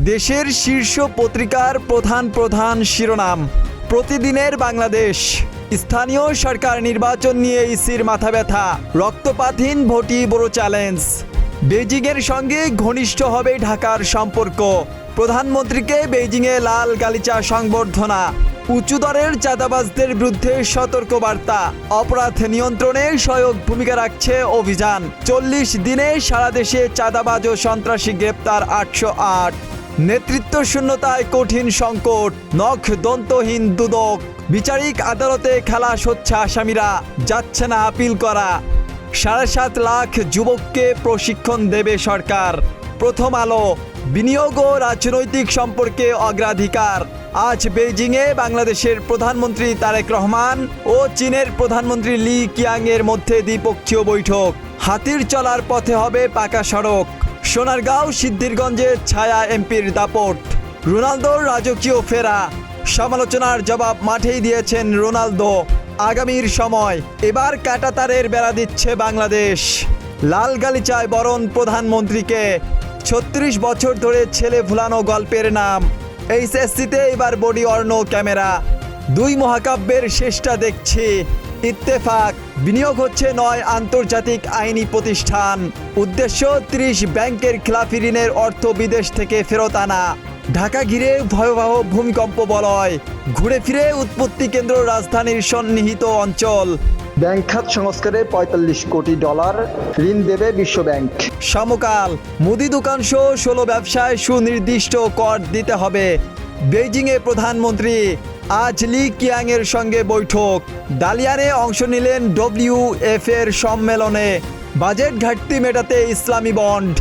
দেশের শীর্ষ পত্রিকার প্রধান শিরোনাম, প্রতিদিনের বাংলাদেশ। স্থানীয় সরকার নির্বাচন নিয়ে ইসির মাথা ব্যথা, রক্তপাতহীন ভোটই বড় চ্যালেঞ্জ। বেইজিংয়ের সঙ্গে ঘনিষ্ঠ হবে ঢাকার সম্পর্ক, প্রধানমন্ত্রীকে বেইজিংয়ে লাল গালিচা সংবর্ধনা। উঁচু দরের চাঁদাবাজদের বিরুদ্ধে সতর্কবার্তা, অপরাধ নিয়ন্ত্রণে সহায়ক ভূমিকা রাখছে অভিযান। 40 দিনে সারা দেশে চাঁদাবাজ ও সন্ত্রাসী গ্রেপ্তার 808। নেতৃত্ব শূন্যতায় কঠিন সংকট, নখ দন্তহীন দুদক। বিচারিক আদালতে খালাস হচ্ছে আসামিরা, যাচ্ছে না আপিল করা। 7.5 লাখ যুবককে প্রশিক্ষণ দেবে সরকার। প্রথম আলো, বিনিয়োগ ও রাজনৈতিক সম্পর্কে অগ্রাধিকার। আজ বেইজিংয়ে বাংলাদেশের প্রধানমন্ত্রী তারেক রহমান ও চীনের প্রধানমন্ত্রী লি কিয়াংয়ের মধ্যে দ্বিপক্ষীয় বৈঠক। হাতির চলার পথে হবে পাকা সড়ক। সোনারগাঁও সিদ্ধিরগঞ্জে ছায়া এমপির দাপট। রোনালদোর রাজকীয় ফেরা, সমালোচনার জবাব মাঠেই দিয়েছেন রোনালদো। আগামীর সময়, এবার কাঁটাতারের বেড়া দিচ্ছে বাংলাদেশ। লাল গালিচায় বরণ প্রধানমন্ত্রীকে। 36 বছর ধরে ছেলে ভুলানো গল্পের নাম। এইচএসসিতে এবার বডি অর্ণ ক্যামেরা। 2 মহাকাব্যের শেষটা দেখছি। ইত্তেফাক, বিনিয়োগ হচ্ছে 9 আন্তর্জাতিক আইনি প্রতিষ্ঠান। উদ্দেশ্য 30 ব্যাংকের খেলাফি ঋণের অর্থ বিদেশ থেকে ফেরত আনা। ঢাকা ঘিরে ভয়াবহ ভূমিকম্প বলয়, ঘুরে ফিরে উৎপত্তি কেন্দ্র রাজধানীর সন্নিহিত অঞ্চল। ব্যাংক খাত সংস্কারে $45 কোটি ঋণ দেবে বিশ্বব্যাংক। সমকাল, মুদি দোকান সহ 16 ব্যবসায় সুনির্দিষ্ট কর দিতে হবে। বেইজিংয়ে প্রধানমন্ত্রী, আজ লি কিয়াংয়ের সঙ্গে বৈঠক। দালিয়ানে অংশ নিলেন WF এর সম্মেলনে। বাজেট ঘাটতি মেটাতে ইসলামী বন্ড।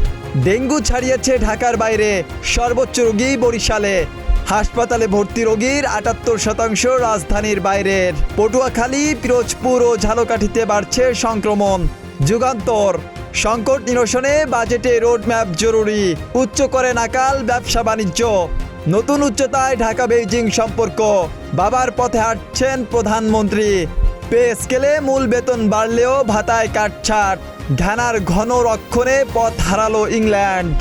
ডেঙ্গু ছাড়িয়েছে ঢাকার বাইরে, সর্বোচ্চ রোগী বরিশালে। হাসপাতালে ভর্তি রোগীর 78% রাজধানীর বাইরের। পটুয়াখালী, পিরোজপুর ও ঝালকাঠিতে বাড়ছে সংক্রমণ। যুগান্তর, সংকট নিরসনে বাজেটে রোডম্যাপ জরুরি। উচ্চ করে নাকাল ব্যবসা বাণিজ্য। নতুন উচ্চতায় ঢাকা বেইজিং সম্পর্ক। বাবার পথে হাঁটছেন প্রধানমন্ত্রী। পে স্কেলে মূল বেতন বাড়লেও ভাতায় কাটছাট। ঘানার ঘন রক্ষণে পথ হারালো ইংল্যান্ড।